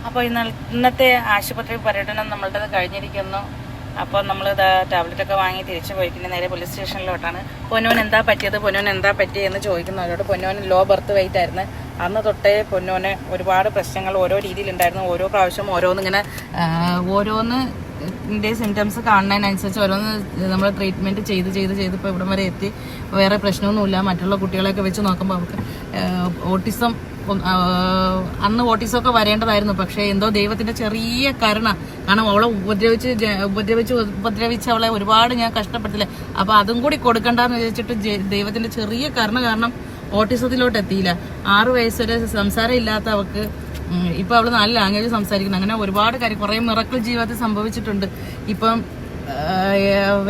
അപ്പോൾ ഇന്നത്തെ ആശുപത്രി പര്യടനം നമ്മളുടെ കഴിഞ്ഞിരിക്കുന്നു. അപ്പോൾ നമ്മൾ ടാബ്ലറ്റൊക്കെ വാങ്ങി തിരിച്ചു പോയിരിക്കുന്നത് നേരെ പോലീസ് സ്റ്റേഷനിലോട്ടാണ്. പൊന്നോൻ എന്താ പറ്റിയെന്ന് ചോദിക്കുന്നവരോട് പൊന്നോൻ ലോ ബർത്ത് വെയിറ്റ് ആയിരുന്നു. അന്ന് തൊട്ടേ പൊന്നോന് ഒരുപാട് പ്രശ്നങ്ങൾ ഓരോ രീതിയിലുണ്ടായിരുന്നു. ഓരോ പ്രാവശ്യം ഓരോന്നിൻ്റെ സിംറ്റംസ് കാണുന്നതിനനുസരിച്ച് ഓരോന്ന് നമ്മൾ ട്രീറ്റ്മെൻറ്റ് ചെയ്ത് ഇപ്പോൾ ഇവിടം വരെ എത്തി. വേറെ പ്രശ്നമൊന്നുമില്ല. മറ്റുള്ള കുട്ടികളെയൊക്കെ വെച്ച് നോക്കുമ്പോൾ അവർക്ക് ഓട്ടിസം അന്ന് ഓട്ടിസമൊക്കെ വരേണ്ടതായിരുന്നു. പക്ഷേ എന്തോ ദൈവത്തിന്റെ ചെറിയ കരുണ, കാരണം അവളെ ഉപദ്രവിച്ച് അവളെ ഒരുപാട് ഞാൻ കഷ്ടപ്പെട്ടില്ലേ. അപ്പൊ അതും കൂടി കൊടുക്കണ്ടെന്ന് വിചാരിച്ചിട്ട് ദൈവത്തിന്റെ ചെറിയ കരുണ കാരണം ഓട്ടിസത്തിലോട്ട് എത്തിയില്ല. 6 വയസ്സ് വരെ സംസാരം ഇല്ലാത്ത അവൾക്ക് ഇപ്പൊ അവള് 4 ലാംഗ്വേജ് സംസാരിക്കണം. അങ്ങനെ ഒരുപാട് കാര്യം കുറെ മിറക്കിൾ ജീവിതത്തിൽ സംഭവിച്ചിട്ടുണ്ട്. ഇപ്പം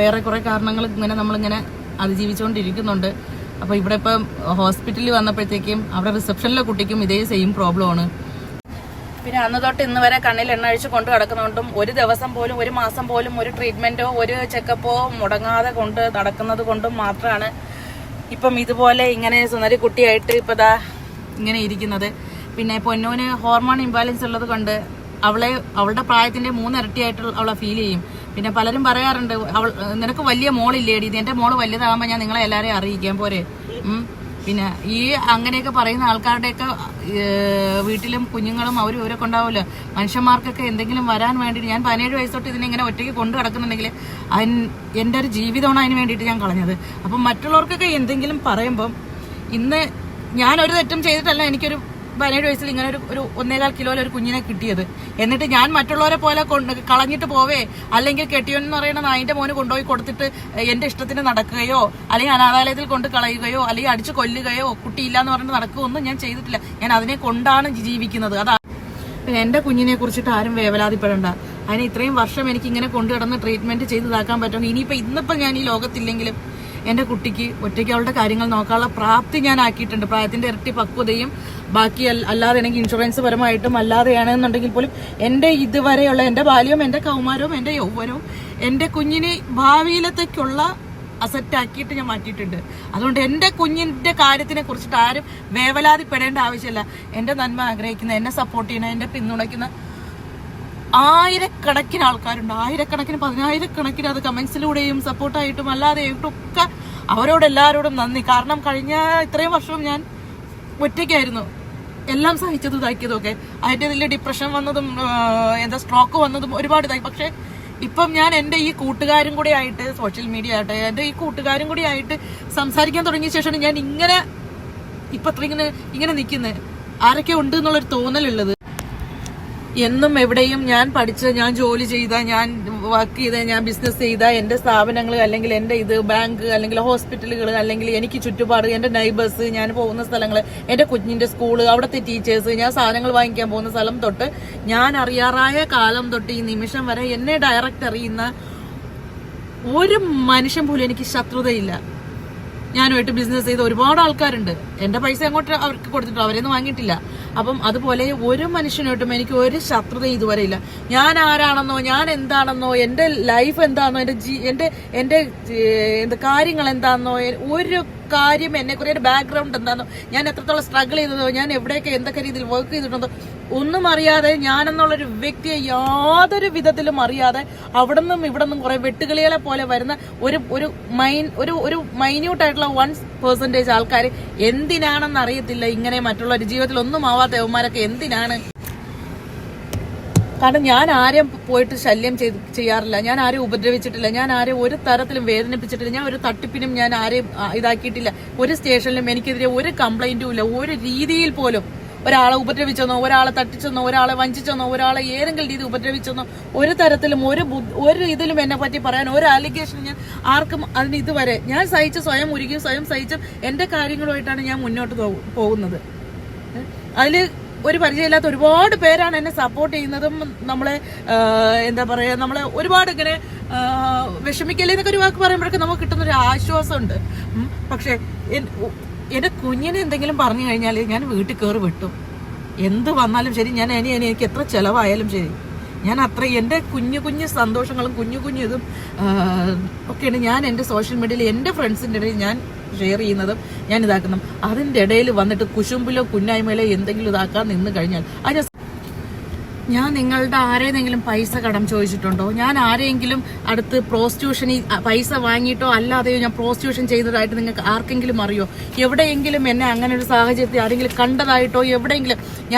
വേറെ കുറെ കാരണങ്ങൾ ഇങ്ങനെ നമ്മളിങ്ങനെ അതിജീവിച്ചുകൊണ്ടിരിക്കുന്നുണ്ട്. അപ്പോൾ ഇവിടെ ഇപ്പം ഹോസ്പിറ്റലിൽ വന്നപ്പോഴത്തേക്കും അവിടെ റിസപ്ഷനിലെ കുട്ടിക്കും ഇതേ സെയിം പ്രോബ്ലം ആണ്. പിന്നെ അന്ന് തൊട്ട് ഇന്ന് വരെ കണ്ണിൽ എണ്ണ അഴിച്ച് കൊണ്ട് കിടക്കുന്നതുകൊണ്ടും ഒരു ദിവസം പോലും ഒരു മാസം പോലും ഒരു ട്രീറ്റ്മെന്റോ ഒരു ചെക്കപ്പോ മുടങ്ങാതെ കൊണ്ട് നടക്കുന്നത് കൊണ്ടും മാത്രമാണ് ഇപ്പം ഇതുപോലെ ഇങ്ങനെ സുന്ദരി കുട്ടിയായിട്ട് ഇപ്പം ദാ ഇങ്ങനെ ഇരിക്കുന്നത്. പിന്നെ പൊന്നൂന് ഹോർമോൺ ഇംബാലൻസ് ഉള്ളത് കൊണ്ട് അവളുടെ പ്രായത്തിന്റെ 3 ഇരട്ടിയായിട്ട് അവളെ ഫീൽ ചെയ്യും. പിന്നെ പലരും പറയാറുണ്ട്, നിനക്ക് വലിയ മോളില്ലേടി, എന്റെ മോള് വലുതാകുമ്പോൾ ഞാൻ നിങ്ങളെ എല്ലാവരെയും അറിയിക്കാൻ പോരെ. പിന്നെ ഈ അങ്ങനെയൊക്കെ പറയുന്ന ആൾക്കാരുടെയൊക്കെ വീട്ടിലും കുഞ്ഞുങ്ങളും ഇവരൊക്കെ ഉണ്ടാവുമല്ലോ. മനുഷ്യന്മാർക്കൊക്കെ എന്തെങ്കിലും വരാൻ വേണ്ടിയിട്ട് ഞാൻ 17 വയസ്സ് തൊട്ട് ഇതിനെ ഇങ്ങനെ ഒറ്റയ്ക്ക് കൊണ്ടു കിടക്കുന്നുണ്ടെങ്കിൽ എൻ്റെ ഒരു ജീവിതമാണ് അതിന് വേണ്ടിയിട്ട് ഞാൻ കളഞ്ഞത്. അപ്പം മറ്റുള്ളവർക്കൊക്കെ എന്തെങ്കിലും പറയുമ്പം ഇന്ന് ഞാനൊരു തെറ്റും ചെയ്തിട്ടല്ല എനിക്കൊരു 17 വയസ്സിൽ ഇങ്ങനെ ഒരു 1.25 കിലോയിൽ ഒരു കുഞ്ഞിനെ കിട്ടിയത്. എന്നിട്ട് ഞാൻ മറ്റുള്ളവരെ പോലെ കളഞ്ഞിട്ട് പോവേ, അല്ലെങ്കിൽ കെട്ടിയോന്ന് പറയുന്നത് അതിന്റെ മോന് കൊണ്ടുപോയി കൊടുത്തിട്ട് എന്റെ ഇഷ്ടത്തിന് നടക്കുകയോ അല്ലെങ്കിൽ അനാഥാലയത്തിൽ കൊണ്ട് കളയുകയോ അല്ലെങ്കിൽ അടിച്ചു കൊല്ലുകയോ കുട്ടിയില്ലാന്ന് പറഞ്ഞിട്ട് നടക്കുകയോ ഒന്നും ഞാൻ ചെയ്തിട്ടില്ല. ഞാൻ അതിനെ കൊണ്ടാണ് ജീവിക്കുന്നത്. അതാ പിന്നെ എന്റെ കുഞ്ഞിനെ കുറിച്ചിട്ട് ആരും വേവലാതിപ്പെടണ്ട. അതിന് ഇത്രയും വർഷം എനിക്ക് ഇങ്ങനെ കൊണ്ടുകിടന്ന് ട്രീറ്റ്മെന്റ് ചെയ്തതാക്കാൻ പറ്റുമെങ്കിൽ ഇന്നിപ്പോ ഞാൻ ഈ ലോകത്തില്ലെങ്കിലും എന്റെ കുട്ടിക്ക് ഒറ്റയ്ക്ക് അവളുടെ കാര്യങ്ങൾ നോക്കാനുള്ള പ്രാപ്തി ഞാൻ ആക്കിയിട്ടുണ്ട്. പ്രായത്തിന്റെ ഇരട്ടി പക്വതയും ബാക്കി അല്ലാതെ എനിക്ക് ഇൻഷുറൻസ് പരമായിട്ടും അല്ലാതെയാണെന്നുണ്ടെങ്കിൽ പോലും എന്റെ ഇതുവരെയുള്ള എന്റെ ബാല്യവും എന്റെ കൗമാരവും എന്റെ യൗവനവും എന്റെ കുഞ്ഞിനെ ഭാവിയിലത്തേക്കുള്ള അസറ്റ് ആക്കിയിട്ട് ഞാൻ മാറ്റിയിട്ടുണ്ട്. അതുകൊണ്ട് എന്റെ കുഞ്ഞിന്റെ കാര്യത്തിനെ കുറിച്ചിട്ട് ആരും വേവലാതിപ്പെടേണ്ട ആവശ്യമില്ല. എന്റെ നന്മ ആഗ്രഹിക്കുന്ന, എന്നെ സപ്പോർട്ട് ചെയ്യുന്ന, എന്നെ പിന്തുണയ്ക്കുന്ന ആയിരക്കണക്കിന് ആൾക്കാരുണ്ട്. ആയിരക്കണക്കിന് 10,000-കണക്കിന് അത് കമന്റ്സിലൂടെയും സപ്പോർട്ടായിട്ടും അല്ലാതെയായിട്ടും ഒക്കെ അവരോട് എല്ലാവരോടും നന്ദി. കാരണം കഴിഞ്ഞ ഇത്രയും വർഷവും ഞാൻ ഒറ്റയ്ക്കായിരുന്നു എല്ലാം സഹിച്ചതും ഇതാക്കിയതും ഒക്കെ. അതിന്റെ ഇതിൽ ഡിപ്രഷൻ വന്നതും സ്ട്രോക്ക് വന്നതും ഒരുപാട് ഇതായി. പക്ഷെ ഇപ്പം ഞാൻ എന്റെ ഈ കൂട്ടുകാരും കൂടി ആയിട്ട്, സോഷ്യൽ മീഡിയ ആയിട്ട് എന്റെ ഈ കൂട്ടുകാരും കൂടി ആയിട്ട് സംസാരിക്കാൻ തുടങ്ങിയ ശേഷമാണ് ഞാൻ ഇപ്പൊ ഇങ്ങനെ നിൽക്കുന്നത്. ആരൊക്കെ ഉണ്ട് എന്നുള്ളൊരു തോന്നലുള്ളത്. എന്നും എവിടെയും ഞാൻ പഠിച്ച, ഞാൻ ജോലി ചെയ്ത, ഞാൻ വർക്ക് ചെയ്ത, ഞാൻ ബിസിനസ് ചെയ്ത എന്റെ സ്ഥാപനങ്ങൾ അല്ലെങ്കിൽ എന്റെ ബാങ്ക് അല്ലെങ്കിൽ ഹോസ്പിറ്റലുകൾ അല്ലെങ്കിൽ എനിക്ക് ചുറ്റുപാട് എന്റെ നൈബേഴ്സ്, ഞാൻ പോകുന്ന സ്ഥലങ്ങൾ, എന്റെ കുഞ്ഞിന്റെ സ്കൂള്, അവിടുത്തെ ടീച്ചേഴ്സ്, ഞാൻ സാധനങ്ങൾ വാങ്ങിക്കാൻ പോകുന്ന സ്ഥലം തൊട്ട് ഞാൻ അറിയാറായ കാലം തൊട്ട് ഈ നിമിഷം വരെ എന്നെ ഡയറക്റ്റ് അറിയുന്ന ഒരു മനുഷ്യൻ പോലും എനിക്ക് ശത്രുതയില്ല. ഞാനുമായിട്ട് ബിസിനസ് ചെയ്ത ഒരുപാട് ആൾക്കാരുണ്ട്. എന്റെ പൈസ അങ്ങോട്ട് അവർക്ക് കൊടുത്തിട്ടോ, അവരെയൊന്നും വാങ്ങിയിട്ടില്ല. അപ്പം അതുപോലെ ഒരു മനുഷ്യനായിട്ടും എനിക്ക് ഒരു ശത്രുത ഇതുവരെ ഇല്ല. ഞാൻ ആരാണെന്നോ, ഞാൻ എന്താണെന്നോ, എന്റെ ലൈഫ് എന്താണെന്നോ, എന്റെ കാര്യങ്ങൾ എന്താണെന്നോ, ഒരു കാര്യം എന്നെ കുറെ ബാക്ക്ഗ്രൗണ്ട് എന്താണെന്നോ, ഞാൻ എത്രത്തോളം സ്ട്രഗിൾ ചെയ്തതോ, ഞാൻ എവിടെയൊക്കെ എന്തൊക്കെ രീതിയിൽ വർക്ക് ചെയ്തിട്ടുണ്ടോ ഒന്നും അറിയാതെ, ഞാനെന്നുള്ളൊരു വ്യക്തിയെ യാതൊരു വിധത്തിലും അറിയാതെ അവിടെ നിന്നും ഇവിടെ നിന്നും കുറെ വെട്ടുകിളികളെ പോലെ വരുന്ന ഒരു മൈന്യൂട്ടായിട്ടുള്ള 1% ആൾക്കാർ എന്തിനാണെന്ന് അറിയത്തില്ല. ഇങ്ങനെ മറ്റുള്ള ജീവിതത്തിൽ ഒന്നും ആവാത്ത യവന്മാരൊക്കെ എന്തിനാണ്? കാരണം ഞാൻ ആരെയും പോയിട്ട് ശല്യം ചെയ്യാറില്ല, ഞാൻ ആരെയും ഉപദ്രവിച്ചിട്ടില്ല, ഞാൻ ആരെയും ഒരു തരത്തിലും വേദനിപ്പിച്ചിട്ടില്ല, ഞാൻ ഒരു തട്ടിപ്പിനും ഞാൻ ആരെയും ഇതാക്കിയിട്ടില്ല. ഒരു സ്റ്റേഷനിലും എനിക്കെതിരെ ഒരു കംപ്ലൈന്റും ഇല്ല. ഒരു രീതിയിൽ പോലും ഒരാളെ ഉപദ്രവിച്ചെന്നോ, ഒരാളെ തട്ടിച്ചെന്നോ, ഒരാളെ വഞ്ചിച്ചെന്നോ, ഒരാളെ ഏതെങ്കിലും രീതി ഉപദ്രവിച്ചെന്നോ ഒരു തരത്തിലും ഒരു ഇതിലും എന്നെ പറ്റി പറയാൻ ഒരു അലിഗേഷൻ ഞാൻ ആർക്കും അതിന് ഇതുവരെ ഞാൻ സ്വയം ഉരുകി സ്വയം സഹിച്ചും എന്റെ കാര്യങ്ങളുമായിട്ടാണ് ഞാൻ മുന്നോട്ട് പോകുന്നത്. അതില് ഒരു പരിചയമില്ലാത്ത ഒരുപാട് പേരാണ് എന്നെ സപ്പോർട്ട് ചെയ്യുന്നതും നമ്മളെ നമ്മളെ ഒരുപാട് ഇങ്ങനെ വിഷമിക്കല്ലേ എന്നൊക്കെ ഒരു വാക്ക് പറയുമ്പോഴൊക്കെ നമുക്ക് കിട്ടുന്നൊരു ആശ്വാസമുണ്ട്. പക്ഷെ എന്റെ കുഞ്ഞിനെ എന്തെങ്കിലും പറഞ്ഞു കഴിഞ്ഞാൽ ഞാൻ വീട്ടിൽ കയറി വിട്ടു. എന്ത് വന്നാലും ശരി, ഞാൻ എനിക്ക് എത്ര ചെലവായാലും ശരി, ഞാൻ എന്റെ കുഞ്ഞു സന്തോഷങ്ങളും കുഞ്ഞു ഇതും ഒക്കെയാണ് ഞാൻ എന്റെ സോഷ്യൽ മീഡിയയിൽ എന്റെ ഫ്രണ്ട്സിന്റെ ഇടയിൽ ഞാൻ ഷെയർ ചെയ്യുന്നതും ഞാൻ ഇതാക്കുന്നതും. അതിന്റെ ഇടയിൽ വന്നിട്ട് കുശുമ്പിലോ കുന്നായ്മയിലോ എന്തെങ്കിലും ഇതാക്കാൻ നിന്ന് കഴിഞ്ഞാൽ ഞാൻ നിങ്ങളുടെ ആരെയെങ്കിലും പൈസ കടം ചോദിച്ചിട്ടുണ്ടോ? ഞാൻ ആരെയെങ്കിലും അടുത്ത് പ്രോസ്റ്റിറ്റ്യൂഷന് പൈസ വാങ്ങിയിട്ടോ അല്ലാതെയോ ഞാൻ പ്രോസ്റ്റിറ്റ്യൂഷൻ ചെയ്തതായിട്ട് നിങ്ങൾക്ക് ആർക്കെങ്കിലും അറിയോ? എവിടെയെങ്കിലും എന്നെ അങ്ങനെ ഒരു സാഹചര്യത്തിൽ ആരെങ്കിലും കണ്ടതായിട്ടോ എവിടെയെങ്കിലും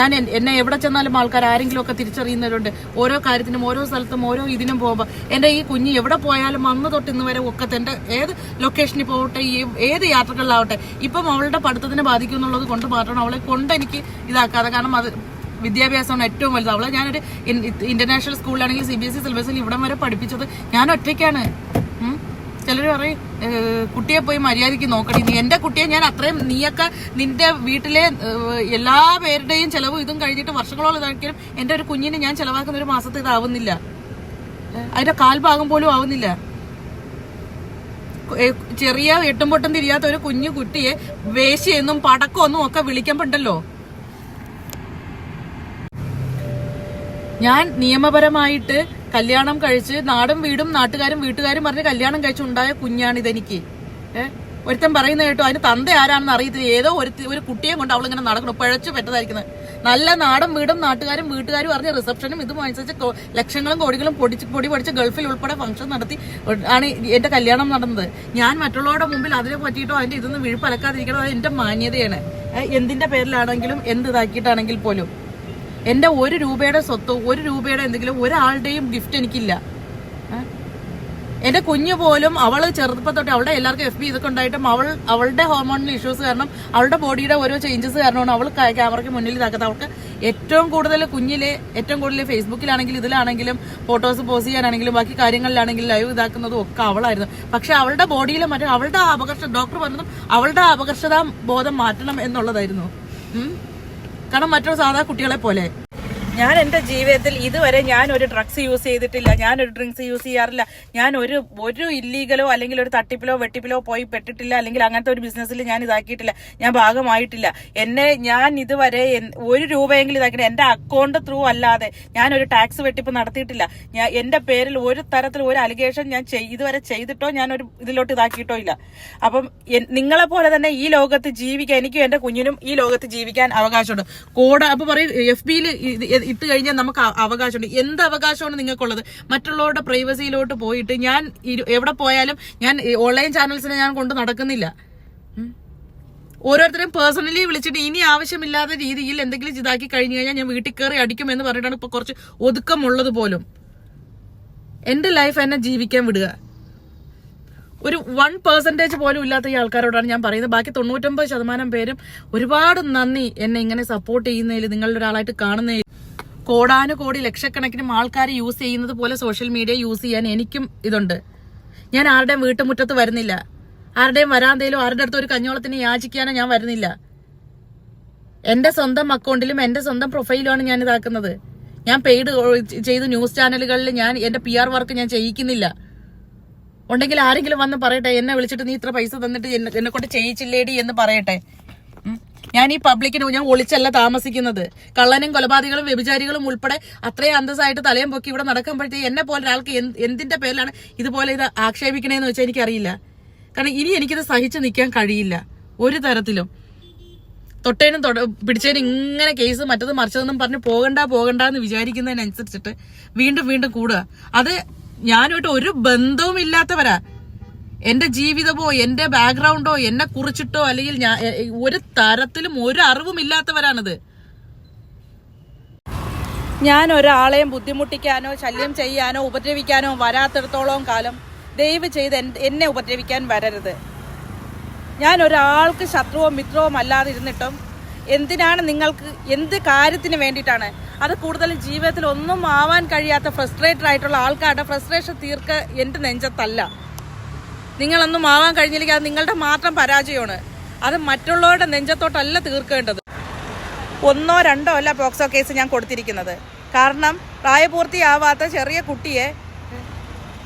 എന്നെ എവിടെ ചെന്നാലും ആൾക്കാർ ആരെങ്കിലും ഒക്കെ തിരിച്ചറിയുന്നവരുണ്ട്. ഓരോ കാര്യത്തിനും ഓരോ സ്ഥലത്തും ഓരോ ഇതിനും പോകുമ്പോൾ എൻ്റെ ഈ കുഞ്ഞ് എവിടെ പോയാലും അന്ന് തൊട്ട് ഇന്ന് വരെ ഒക്കത്തെ എൻ്റെ ഏത് ലൊക്കേഷനിൽ പോകട്ടെ, ഏത് യാത്രകളിലാവട്ടെ, ഇപ്പം അവളുടെ പഠിത്തത്തിനെ ബാധിക്കും എന്നുള്ളത് കൊണ്ട് മാത്രമാണ് അവളെ കൊണ്ട് എനിക്ക് ഇതാക്കാതെ. കാരണം അത് വിദ്യാഭ്യാസമാണ് ഏറ്റവും വലുത്. അവളെ ഞാനൊരു ഇന്റർനാഷണൽ സ്കൂളിലാണെങ്കിൽ CBSE സിലബസിൽ ഇവിടം വരെ പഠിപ്പിച്ചത് ഞാൻ ഒറ്റയ്ക്കാണ്. ചിലർ പറയും കുട്ടിയെ പോയി മര്യാദയ്ക്ക് നോക്കണേ. നീ എന്റെ കുട്ടിയെ ഞാൻ അത്രയും, നീയൊക്കെ നിന്റെ വീട്ടിലെ എല്ലാ പേരുടെയും ചെലവും ഇതും കഴിഞ്ഞിട്ട് വർഷങ്ങളോളം ഇതാക്കിയാലും എന്റെ ഒരു കുഞ്ഞിന് ഞാൻ ചെലവാക്കുന്ന ഒരു മാസത്തെ ഇതാവുന്നില്ല, അതിന്റെ കാൽഭാഗം പോലും ആവുന്നില്ല. ചെറിയ എട്ടും പൊട്ടും തിരിയാത്ത ഒരു കുഞ്ഞു കുട്ടിയെ വേശ്യയെന്നും പടക്കമൊന്നും ഒക്കെ വിളിക്കുമ്പോണ്ടല്ലോ, ഞാൻ നിയമപരമായിട്ട് കല്യാണം കഴിച്ച് നാടും വീടും നാട്ടുകാരും വീട്ടുകാരും പറഞ്ഞ് കല്യാണം കഴിച്ചുണ്ടായ കുഞ്ഞാണ് ഇതെനിക്ക്. ഒരുത്തൻ പറയുന്ന കേട്ടോ അതിന് തന്ത ആരാണെന്ന് അറിയത്തില്ല, ഏതോ ഒരു കുട്ടിയെ കൊണ്ട് അവളിങ്ങനെ നടക്കണം, പഴച്ചു പറ്റതായിരിക്കുന്നത്. നല്ല നാടും വീടും നാട്ടുകാരും വീട്ടുകാരും അറിഞ്ഞ റിസപ്ഷനും ഇതും അനുസരിച്ച് ലക്ഷങ്ങളും കോടികളും പൊടി പഠിച്ച് ഗൾഫിൽ ഉൾപ്പെടെ ഫംഗ്ഷൻ നടത്തി ആണ് എന്റെ കല്യാണം നടന്നത്. ഞാൻ മറ്റുള്ളവരുടെ മുമ്പിൽ അതിനെ പറ്റിയിട്ടോ അതിന്റെ ഇതൊന്നും വിഴുപ്പലക്കാതിരിക്കണം, അത് എന്റെ മാന്യതയാണ്. എന്തിന്റെ പേരിലാണെങ്കിലും എന്ത് ഇതാക്കിയിട്ടാണെങ്കിൽ പോലും എന്റെ 1 രൂപയുടെ സ്വത്തോ 1 രൂപയുടെ എന്തെങ്കിലും ഒരാളുടെയും ഗിഫ്റ്റ് എനിക്കില്ല. എന്റെ കുഞ്ഞു പോലും അവള് ചെറുപ്പത്തൊട്ട് അവളുടെ എല്ലാവർക്കും FB ഇതൊക്കെ ഉണ്ടായിട്ടും അവളുടെ ഹോർമോണൽ ഇഷ്യൂസ് കാരണം അവളുടെ ബോഡിയുടെ ഓരോ ചേഞ്ചസ് കാരണമാണ് അവൾ ക്യാമറയ്ക്ക് മുന്നിൽ ഇതാക്കുന്നത്. അവൾക്ക് ഏറ്റവും കൂടുതൽ കുഞ്ഞിലെ ഏറ്റവും കൂടുതൽ ഫേസ്ബുക്കിലാണെങ്കിലും ഇതിലാണെങ്കിലും ഫോട്ടോസ് പോസ്റ്റ് ചെയ്യാനാണെങ്കിലും ബാക്കി കാര്യങ്ങളിലാണെങ്കിലും ലൈവ് ഇതാക്കുന്നതും ഒക്കെ അവളായിരുന്നു. പക്ഷെ അവളുടെ ബോഡിയിൽ മറ്റേ അവളുടെ ഡോക്ടർ പറഞ്ഞതും അവളുടെ അപകർഷതാ ബോധം മാറ്റണം എന്നുള്ളതായിരുന്നു. കാരണം മറ്റൊരു സാധാ കുട്ടികളെ പോലെ ഞാൻ എന്റെ ജീവിതത്തിൽ ഇതുവരെ ഞാൻ ഒരു ഡ്രഗ്സ് യൂസ് ചെയ്തിട്ടില്ല, ഞാനൊരു ഡ്രിങ്ക്സ് യൂസ് ചെയ്യാറില്ല, ഞാൻ ഒരു ഇല്ലീഗലോ അല്ലെങ്കിൽ ഒരു തട്ടിപ്പിലോ വെട്ടിപ്പിലോ പോയി പെട്ടിട്ടില്ല, അല്ലെങ്കിൽ അങ്ങനത്തെ ഒരു ബിസിനസ്സിൽ ഞാൻ ഇതാക്കിയിട്ടില്ല, ഞാൻ ഭാഗമായിട്ടില്ല. ഞാൻ ഇതുവരെ 1 രൂപയെങ്കിലും ഇതാക്കിയിട്ടില്ല. എന്റെ അക്കൗണ്ട് ത്രൂ അല്ലാതെ ഞാനൊരു ടാക്സ് വെട്ടിപ്പ് നടത്തിയിട്ടില്ല. എന്റെ പേരിൽ ഒരു തരത്തിൽ ഒരു അലിഗേഷൻ ഞാൻ ഇതുവരെ ചെയ്തിട്ടോ ഞാനൊരു ഇതിലോട്ട് ഇതാക്കിയിട്ടോ ഇല്ല. അപ്പം നിങ്ങളെ പോലെ തന്നെ ഈ ലോകത്ത് ജീവിക്കാൻ എനിക്കും എന്റെ കുഞ്ഞിനും ഈ ലോകത്ത് ജീവിക്കാൻ അവകാശമുണ്ട്. അപ്പൊ പറയും FBയിൽ ഇട്ട് കഴിഞ്ഞാൽ നമുക്ക് അവകാശമുണ്ട്. എന്ത് അവകാശമാണ് നിങ്ങൾക്കുള്ളത്? മറ്റുള്ളവരുടെ പ്രൈവസിയിലോട്ട് പോയിട്ട് ഞാൻ എവിടെ പോയാലും ഞാൻ ഓൺലൈൻ ചാനൽസിനെ ഞാൻ കൊണ്ട് നടക്കുന്നില്ല. ഓരോരുത്തരെയും പേഴ്സണലി വിളിച്ചിട്ട് ഇനി ആവശ്യമില്ലാത്ത രീതിയിൽ എന്തെങ്കിലും ഇതാക്കി കഴിഞ്ഞു കഴിഞ്ഞാൽ ഞാൻ വീട്ടിൽ കയറി അടിക്കുമെന്ന് പറഞ്ഞിട്ടാണ് ഇപ്പൊ കുറച്ച് ഒതുക്കമുള്ളത് പോലും. എന്റെ ലൈഫ് എന്നെ ജീവിക്കാൻ വിടുക. ഒരു 1% പോലും ഇല്ലാത്ത ഈ ആൾക്കാരോടാണ് ഞാൻ പറയുന്നത്. ബാക്കി 99% പേരും ഒരുപാട് നന്ദി എന്നെ ഇങ്ങനെ സപ്പോർട്ട് ചെയ്യുന്നതിൽ, നിങ്ങളുടെ ഒരാളായിട്ട് കാണുന്നതിൽ. കോടാനുകോടി ലക്ഷക്കണക്കിന് ആൾക്കാർ യൂസ് ചെയ്യുന്നത് പോലെ സോഷ്യൽ മീഡിയ യൂസ് ചെയ്യാൻ എനിക്കും ഇതുണ്ട്. ഞാൻ ആരുടെയും വീട്ടുമുറ്റത്ത് വരുന്നില്ല, ആരുടെയും വരാന്തയിലോ ആരുടെ അടുത്ത് ഒരു കഞ്ഞോളത്തിന് യാചിക്കാനോ ഞാൻ വരുന്നില്ല. എന്റെ സ്വന്തം അക്കൗണ്ടിലും എന്റെ സ്വന്തം പ്രൊഫൈലുമാണ് ഞാൻ ഇതാക്കുന്നത്. ഞാൻ പെയ്ഡ് ചെയ്ത് ന്യൂസ് ചാനലുകളിൽ ഞാൻ എന്റെ PR വർക്ക് ഞാൻ ചെയ്യിക്കുന്നില്ല. ഉണ്ടെങ്കിൽ ആരെങ്കിലും വന്ന് പറയട്ടെ, എന്നെ വിളിച്ചിട്ട് നീ ഇത്ര പൈസ തന്നിട്ട് എന്നെ കൊണ്ട് ചെയ്യിച്ചില്ലേടി എന്ന് പറയട്ടെ. ഞാൻ ഈ പബ്ലിക്കിന് ഞാൻ ഒളിച്ചല്ല താമസിക്കുന്നത്. കള്ളനും കൊലപാതകളും വ്യഭിചാരികളും ഉൾപ്പെടെ അത്രയും അന്തസ്സായിട്ട് തലയും പൊക്കി ഇവിടെ നടക്കുമ്പോഴത്തേക്ക് എന്നെ പോലെ ഒരാൾക്ക് എന്തിന്റെ പേരിലാണ് ഇതുപോലെ ഇത് ആക്ഷേപിക്കണേന്ന് വെച്ചാൽ എനിക്കറിയില്ല. കാരണം ഇനി എനിക്കിത് സഹിച്ചു നിൽക്കാൻ കഴിയില്ല ഒരു തരത്തിലും. തൊട്ടേനും പിടിച്ചേനും ഇങ്ങനെ കേസ് മറ്റത് മറിച്ചതെന്നും പറഞ്ഞ് പോകണ്ട എന്ന് വിചാരിക്കുന്നതിനനുസരിച്ചിട്ട് വീണ്ടും വീണ്ടും കൂടുക. അത് ഞാനായിട്ട് ഒരു ബന്ധവും ഇല്ലാത്തവരാ. എന്റെ ജീവിതമോ എന്റെ ബാക്ക്ഗ്രൗണ്ടോ എന്നെ കുറിച്ചിട്ടോ അല്ലെങ്കിൽ ഒരു തരത്തിലും ഒരു അറിവും ഇല്ലാത്തവരാണിത്. ഞാൻ ഒരാളെയും ബുദ്ധിമുട്ടിക്കാനോ ശല്യം ചെയ്യാനോ ഉപദ്രവിക്കാനോ വരാത്തിടത്തോളം കാലം ദയവ് ചെയ്ത് എന്നെ ഉപദ്രവിക്കാൻ വരരുത്. ഞാൻ ഒരാൾക്ക് ശത്രുവോ മിത്രവും അല്ലാതിരുന്നിട്ടും എന്തിനാണ് നിങ്ങൾക്ക് എന്ത് കാര്യത്തിന് വേണ്ടിയിട്ടാണ്? അത് കൂടുതലും ജീവിതത്തിൽ ഒന്നും ആവാൻ കഴിയാത്ത ഫ്രസ്ട്രേറ്റഡ് ആയിട്ടുള്ള ആൾക്കാരുടെ ഫ്രസ്ട്രേഷൻ തീർക്ക എൻ്റെ നെഞ്ചത്തല്ല. നിങ്ങളൊന്നും ആവാൻ കഴിഞ്ഞില്ലെങ്കിൽ അത് നിങ്ങളുടെ മാത്രം പരാജയമാണ്. അത് മറ്റുള്ളവരുടെ നെഞ്ചത്തോട്ടല്ല തീർക്കേണ്ടത്. 1 2 അല്ല പോക്സോ കേസ് ഞാൻ കൊടുത്തിരിക്കുന്നത്. കാരണം പ്രായപൂർത്തിയാവാത്ത ചെറിയ കുട്ടിയെ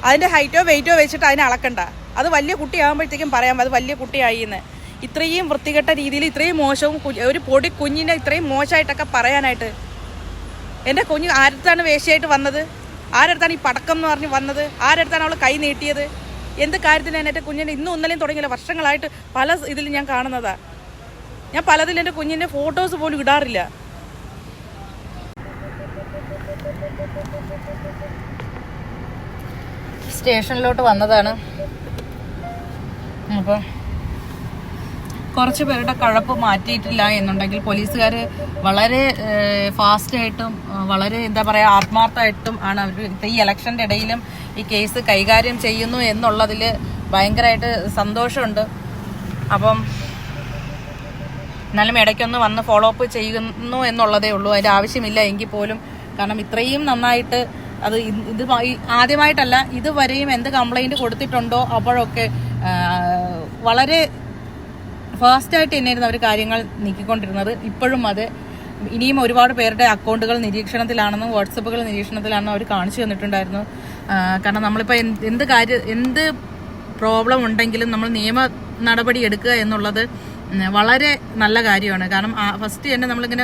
അതിൻ്റെ ഹൈറ്റോ വെയിറ്റോ വെച്ചിട്ട് അതിനെ അളക്കണ്ട. അത് വലിയ കുട്ടിയാകുമ്പോഴത്തേക്കും പറയാം അത് വലിയ കുട്ടിയായി എന്ന്. ഇത്രയും വൃത്തികെട്ട രീതിയിൽ ഇത്രയും മോശവും ഒരു പൊടി കുഞ്ഞിനെ ഇത്രയും മോശമായിട്ടൊക്കെ പറയാനായിട്ട് എൻ്റെ കുഞ്ഞ് ആരടുത്താണ് വേശ്യയായിട്ട് വന്നത്? ആരടുത്താണ് ഈ പടക്കം എന്ന് പറഞ്ഞ് വന്നത്? ആരടുത്താണ് അവൾ കൈ നീട്ടിയത്? എന്ത് കാര്യത്തിനാണ് എൻ്റെ കുഞ്ഞിനെ ഇന്നും ഇന്നലെയും തുടങ്ങിയില്ല, വർഷങ്ങളായിട്ട് പല ഇതിൽ ഞാൻ കാണുന്നതാ. ഞാൻ പലതിൽ എൻ്റെ കുഞ്ഞിൻ്റെ ഫോട്ടോസ് പോലും ഇടാറില്ല. സ്റ്റേഷനിലോട്ട് വന്നതാണ്. അപ്പോൾ കുറച്ച് പേരുടെ കഴപ്പ് മാറ്റിയിട്ടില്ല എന്നുണ്ടെങ്കിൽ പോലീസുകാർ വളരെ ഫാസ്റ്റായിട്ടും വളരെ എന്താ പറയുക ആത്മാർത്ഥമായിട്ടും ആണ് അവർ ഈ ഇലക്ഷൻ്റെ ഇടയിലും ഈ കേസ് കൈകാര്യം ചെയ്യുന്നു എന്നുള്ളതിൽ ഭയങ്കരമായിട്ട് സന്തോഷമുണ്ട്. അപ്പം എന്നാലും ഇടയ്ക്കൊന്ന് വന്ന് ഫോളോ അപ്പ് ചെയ്യുന്നു എന്നുള്ളതേ ഉള്ളൂ. അതിൻ്റെ ആവശ്യമില്ല എങ്കിൽ പോലും. കാരണം ഇത്രയും നന്നായിട്ട് അത് ഇത് ആദ്യമായിട്ടല്ല, ഇതുവരെയും എന്ത് കംപ്ലൈൻറ്റ് കൊടുത്തിട്ടുണ്ടോ അപ്പോഴൊക്കെ വളരെ ഫാസ്റ്റായിട്ട് തന്നെയായിരുന്നു അവർ കാര്യങ്ങൾ നീക്കിക്കൊണ്ടിരുന്നത്. ഇപ്പോഴും അത് ഇനിയും ഒരുപാട് പേരുടെ അക്കൗണ്ടുകൾ നിരീക്ഷണത്തിലാണെന്നും വാട്സപ്പുകൾ നിരീക്ഷണത്തിലാണെന്നും അവർ കാണിച്ചു തന്നിട്ടുണ്ടായിരുന്നു. കാരണം നമ്മളിപ്പോൾ എന്ത് പ്രോബ്ലം ഉണ്ടെങ്കിലും നമ്മൾ നിയമ നടപടി എടുക്കുക എന്നുള്ളത് വളരെ നല്ല കാര്യമാണ്. കാരണം ഫസ്റ്റ് തന്നെ നമ്മളിങ്ങനെ